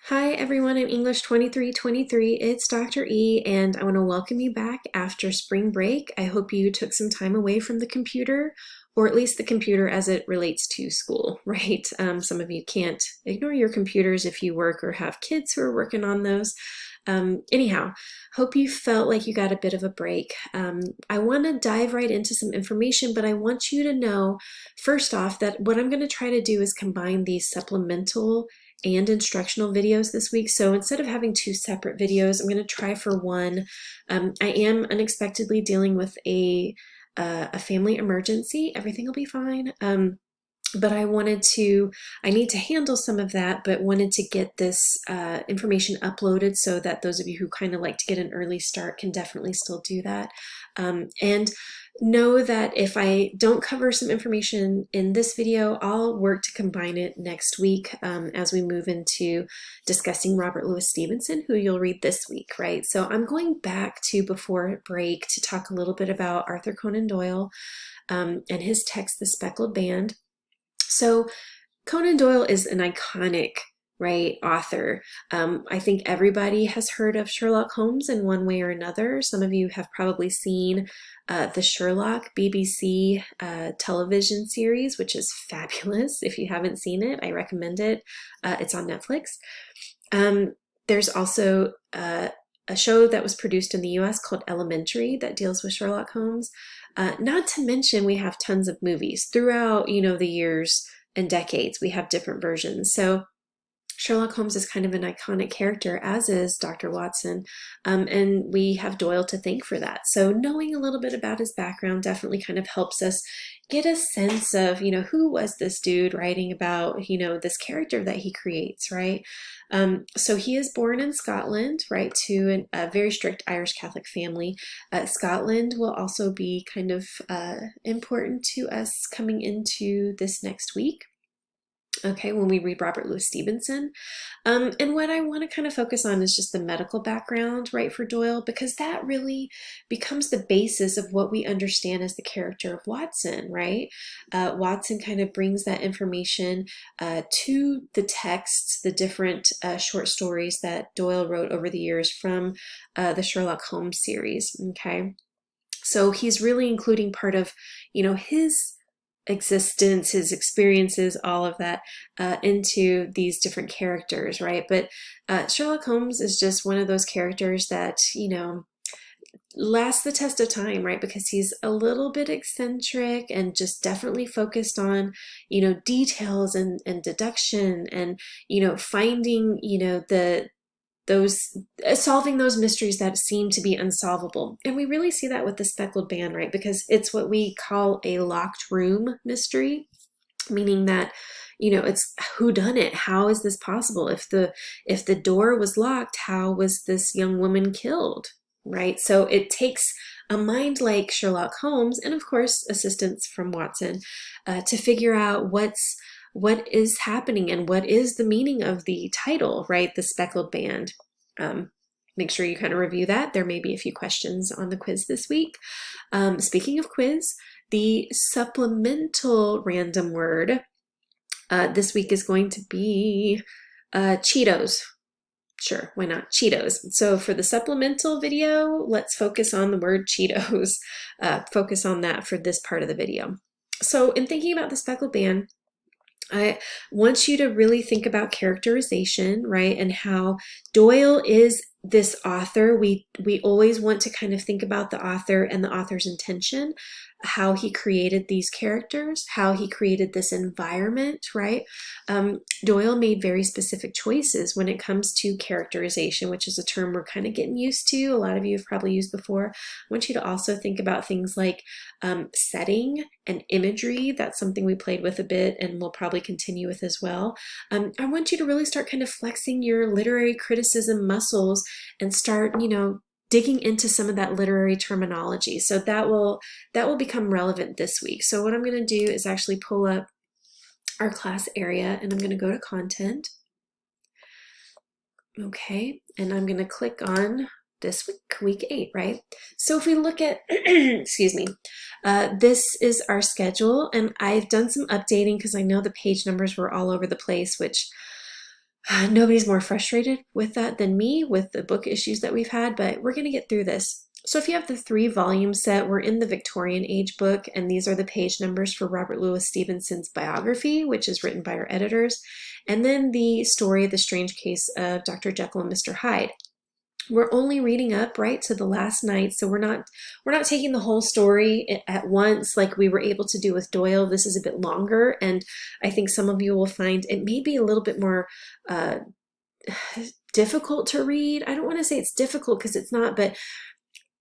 Hi everyone in English 2323, it's Dr. E and I want to welcome you back after spring break. I hope you took some time away from the computer, or at least the computer as it relates to school, right? Some of you can't ignore your computers if you work or have kids who are working on those. Anyhow, hope you felt like you got a bit of a break. I want to dive right into some information, but I want you to know first off that what I'm going to try to do is combine these supplemental and instructional videos this week. So instead of having two separate videos, I'm going to try for one. I am unexpectedly dealing with a family emergency. Everything will be fine. But I need to handle some of that, but wanted to get this information uploaded so that those of you who kind of like to get an early start can definitely still do that. And know that if I don't cover some information in this video, I'll work to combine it next week as we move into discussing Robert Louis Stevenson, who you'll read this week, right? So I'm going back to before break to talk a little bit about Arthur Conan Doyle and his text, The Speckled Band. So Conan Doyle is an iconic, right, author. I think everybody has heard of Sherlock Holmes in one way or another. Some of you have probably seen the Sherlock BBC television series, which is fabulous. If you haven't seen it, I recommend it. It's on Netflix. There's also a show that was produced in the US called Elementary that deals with Sherlock Holmes. Not to mention we have tons of movies throughout, the years and decades. We have different versions. So Sherlock Holmes is kind of an iconic character, as is Dr. Watson, and we have Doyle to thank for that. So knowing a little bit about his background definitely kind of helps us get a sense of, who was this dude writing about, this character that he creates, right? So he is born in Scotland, right, to a very strict Irish Catholic family. Scotland will also be kind of important to us coming into this next week. Okay, when we read Robert Louis Stevenson. And what I want to kind of focus on is just the medical background, right, for Doyle, because that really becomes the basis of what we understand as the character of Watson, right? Watson kind of brings that information to the texts, the different short stories that Doyle wrote over the years from the Sherlock Holmes series, okay? So he's really including part of, his existence, his experiences, all of that into these different characters, right? But Sherlock Holmes is just one of those characters that, lasts the test of time, right? Because he's a little bit eccentric and just definitely focused on, details and deduction and, finding, solving those mysteries that seem to be unsolvable. And we really see that with the Speckled Band, right? Because it's what we call a locked room mystery, meaning that, it's who done it? How is this possible? If the door was locked, how was this young woman killed, right? So it takes a mind like Sherlock Holmes, and of course assistance from Watson, to figure out what is happening and what is the meaning of the title, right? The Speckled Band. Make sure you kind of review that. There may be a few questions on the quiz this week. Speaking of quiz, the supplemental random word this week is going to be Cheetos. Sure, why not? Cheetos. So for the supplemental video, let's focus on the word Cheetos. Focus on that for this part of the video. So in thinking about the Speckled Band, I want you to really think about characterization, right? And how Doyle is this author. We always want to kind of think about the author and the author's intention, how he created these characters, how he created this environment, right? Doyle made very specific choices when it comes to characterization, which is a term we're kind of getting used to. A lot of you have probably used before. I want you to also think about things like setting and imagery. That's something we played with a bit and we'll probably continue with as well. I want you to really start kind of flexing your literary criticism muscles and start, digging into some of that literary terminology. So that will become relevant this week. So what I'm going to do is actually pull up our class area and I'm going to go to content. Okay, and I'm going to click on this week 8, right? So if we look at, excuse me, this is our schedule, and I've done some updating because I know the page numbers were all over the place, which Nobody's more frustrated with that than me with the book issues that we've had, but we're going to get through this. So if you have the 3-volume set, we're in the Victorian Age book, and these are the page numbers for Robert Louis Stevenson's biography, which is written by our editors, and then the story, The Strange Case of Dr. Jekyll and Mr. Hyde. We're only reading up right to the last night, so we're not taking the whole story at once like we were able to do with Doyle. This is a bit longer, and I think some of you will find it may be a little bit more difficult to read. I don't want to say it's difficult because it's not, but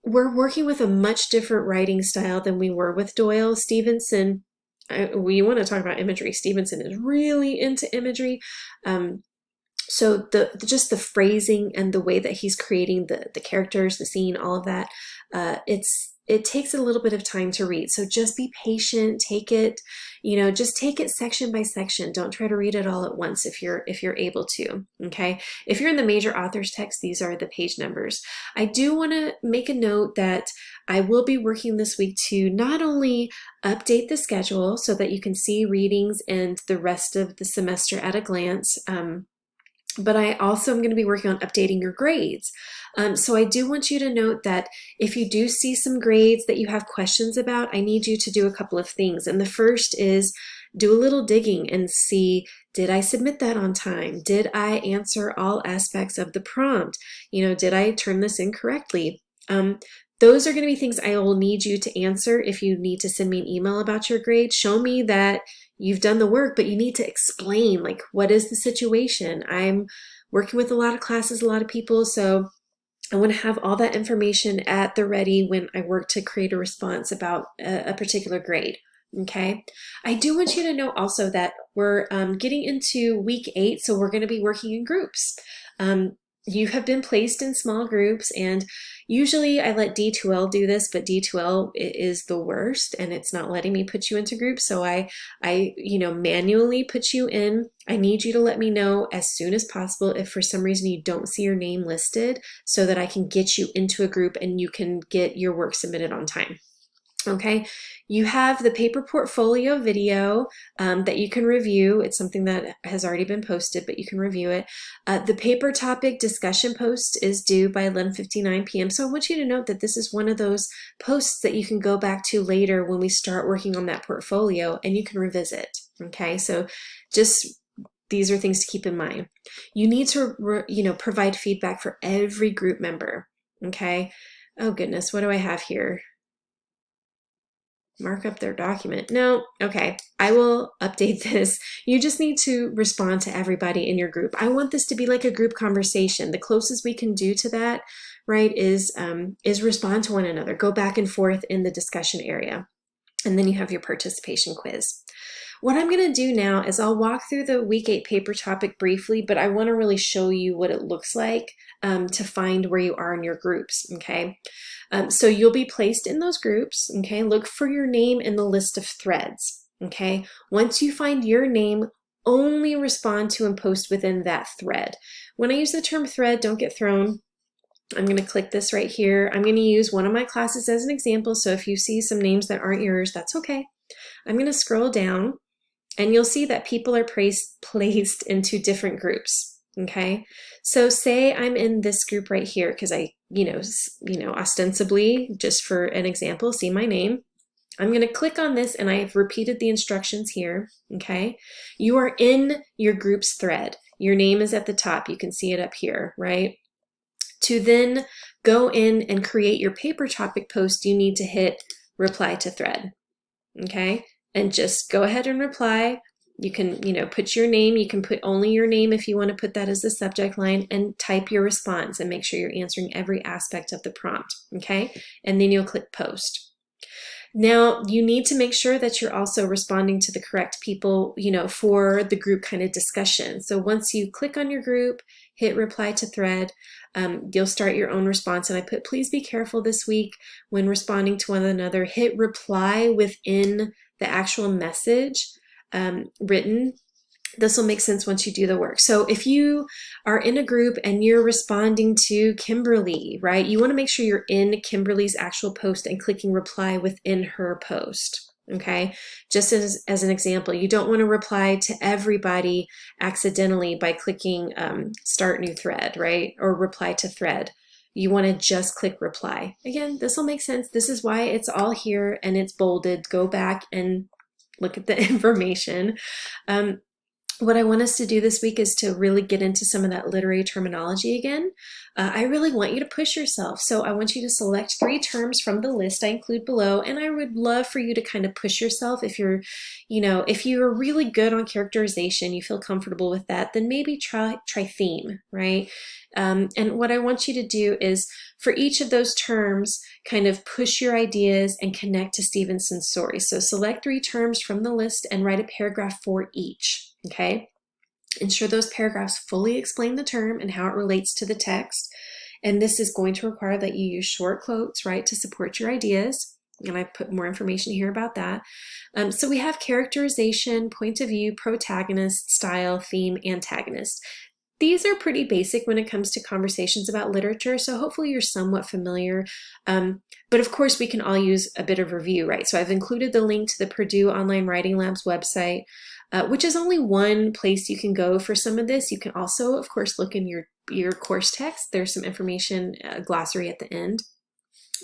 we're working with a much different writing style than we were with Doyle. Stevenson, we want to talk about imagery. Stevenson is really into imagery. So just the phrasing and the way that he's creating the characters, the scene, all of that, it takes a little bit of time to read. So just be patient, take it, just take it section by section. Don't try to read it all at once if you're able to, okay? If you're in the major authors text, these are the page numbers. I do want to make a note that I will be working this week to not only update the schedule so that you can see readings and the rest of the semester at a glance, but I also am going to be working on updating your grades. So I do want you to note that if you do see some grades that you have questions about, I need you to do a couple of things. And the first is do a little digging and see, did I submit that on time? Did I answer all aspects of the prompt? Did I turn this in correctly? Those are going to be things I will need you to answer if you need to send me an email about your grade. Show me that you've done the work, but you need to explain, like, what is the situation? I'm working with a lot of classes, a lot of people, so I want to have all that information at the ready when I work to create a response about a particular grade, okay? I do want you to know also that we're getting into week 8, so we're going to be working in groups. You have been placed in small groups, and usually I let D2L do this, but D2L is the worst and it's not letting me put you into groups. So I manually put you in. I need you to let me know as soon as possible if for some reason you don't see your name listed so that I can get you into a group and you can get your work submitted on time. Okay, you have the paper portfolio video that you can review. It's something that has already been posted, but you can review it. The paper topic discussion post is due by 11:59 p.m. So I want you to note that this is one of those posts that you can go back to later when we start working on that portfolio and you can revisit. Okay, so these are things to keep in mind. You need to, provide feedback for every group member. Okay, oh goodness, what do I have here? Mark up their document. No, okay, I will update this. You just need to respond to everybody in your group. I want this to be like a group conversation. The closest we can do to that, right, is respond to one another. Go back and forth in the discussion area. And then you have your participation quiz. What I'm going to do now is I'll walk through the week 8 paper topic briefly, but I want to really show you what it looks like to find where you are in your groups, okay? So you'll be placed in those groups, okay? Look for your name in the list of threads, okay? Once you find your name, only respond to and post within that thread. When I use the term thread, don't get thrown. I'm going to click this right here. I'm going to use one of my classes as an example, so if you see some names that aren't yours, that's okay. I'm going to scroll down, and you'll see that people are placed into different groups, okay? So say I'm in this group right here because I, ostensibly, just for an example, see my name. I'm going to click on this, and I've repeated the instructions here, okay? You are in your group's thread. Your name is at the top. You can see it up here, right? To then go in and create your paper topic post, you need to hit reply to thread, okay? And just go ahead and reply. You can, put your name. You can put only your name if you want to put that as the subject line, and type your response and make sure you're answering every aspect of the prompt, okay? And then you'll click post. Now, you need to make sure that you're also responding to the correct people, for the group kind of discussion. So once you click on your group, hit reply to thread, you'll start your own response. And I put, please be careful this week when responding to one another. Hit reply within the actual message written. This will make sense once you do the work. So if you are in a group and you're responding to Kimberly, right, you want to make sure you're in Kimberly's actual post and clicking reply within her post, Okay, just as an example, you don't want to reply to everybody accidentally by clicking start new thread, right? Or reply to thread. You want to just click reply. Again, this will make sense. This is why it's all here and it's bolded. Go back and look at the information. What I want us to do this week is to really get into some of that literary terminology again. I really want you to push yourself. So I want you to select 3 terms from the list I include below, and I would love for you to kind of push yourself. If you're, if you're really good on characterization, you feel comfortable with that, then maybe try theme, right? And what I want you to do is for each of those terms, kind of push your ideas and connect to Stevenson's story. So select 3 terms from the list and write a paragraph for each. Okay, ensure those paragraphs fully explain the term and how it relates to the text. And this is going to require that you use short quotes, right, to support your ideas. And I put more information here about that. So we have characterization, point of view, protagonist, style, theme, antagonist. These are pretty basic when it comes to conversations about literature, so hopefully you're somewhat familiar. But of course, we can all use a bit of review, right? So I've included the link to the Purdue Online Writing Lab's website, which is only one place you can go for some of this. You can also, of course, look in your course text. There's some information, glossary at the end.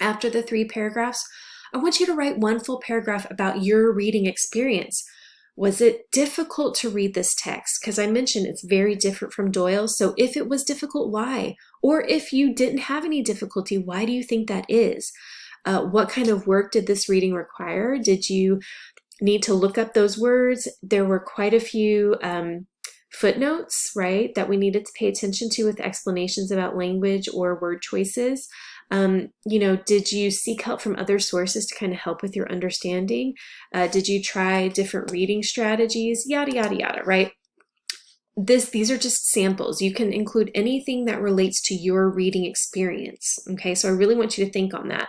After the 3 paragraphs, I want you to write 1 full paragraph about your reading experience. Was it difficult to read this text? Because I mentioned it's very different from Doyle's. So if it was difficult, why? Or if you didn't have any difficulty, why do you think that is? What kind of work did this reading require? Did you need to look up those words? There were quite a few footnotes, right, that we needed to pay attention to with explanations about language or word choices. Did you seek help from other sources to kind of help with your understanding? Did you try different reading strategies? Yada, yada, yada, right? These are just samples. You can include anything that relates to your reading experience. Okay, so I really want you to think on that.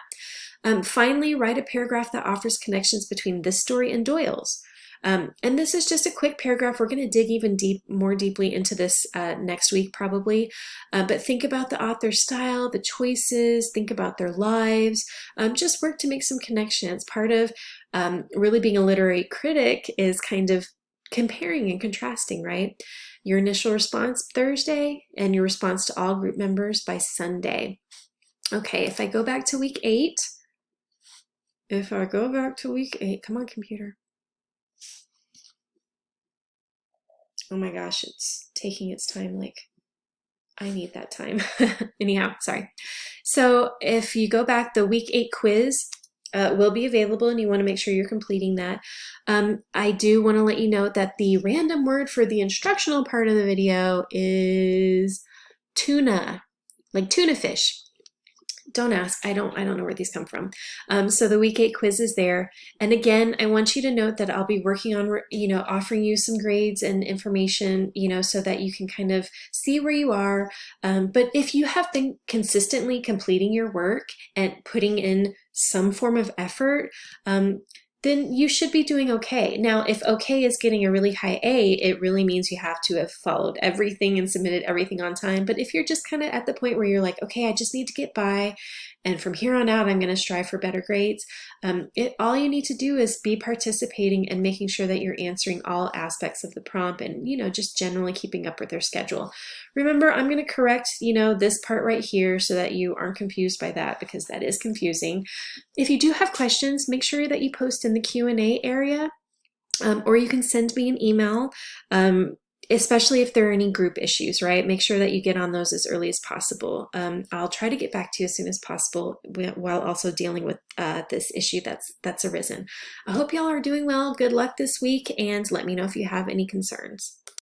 Finally, write a paragraph that offers connections between this story and Doyle's. And this is just a quick paragraph. We're going to dig even more deeply into this next week probably. But think about the author's style, the choices, think about their lives. Just work to make some connections. Part of really being a literary critic is kind of comparing and contrasting, right? Your initial response Thursday and your response to all group members by Sunday. Okay, if I go back to week 8, come on, computer. Oh my gosh, it's taking its time. Like, I need that time. Anyhow, sorry. So if you go back, the week 8 quiz will be available and you want to make sure you're completing that. I do want to let you know that the random word for the instructional part of the video is tuna, like tuna fish. Don't ask. I don't know where these come from. So the week 8 quiz is there. And again, I want you to note that I'll be working on, offering you some grades and information, so that you can kind of see where you are. But if you have been consistently completing your work and putting in some form of effort, then you should be doing okay. Now, if okay is getting a really high A, it really means you have to have followed everything and submitted everything on time. But if you're just kind of at the point where you're like, okay, I just need to get by, and from here on out, I'm going to strive for better grades, all you need to do is be participating and making sure that you're answering all aspects of the prompt and, just generally keeping up with their schedule. Remember, I'm going to correct, this part right here so that you aren't confused by that, because that is confusing. If you do have questions, make sure that you post in the Q&A area, or you can send me an email, especially if there are any group issues, right? Make sure that you get on those as early as possible. I'll try to get back to you as soon as possible while also dealing with this issue that's arisen. I hope y'all are doing well. Good luck this week, and let me know if you have any concerns.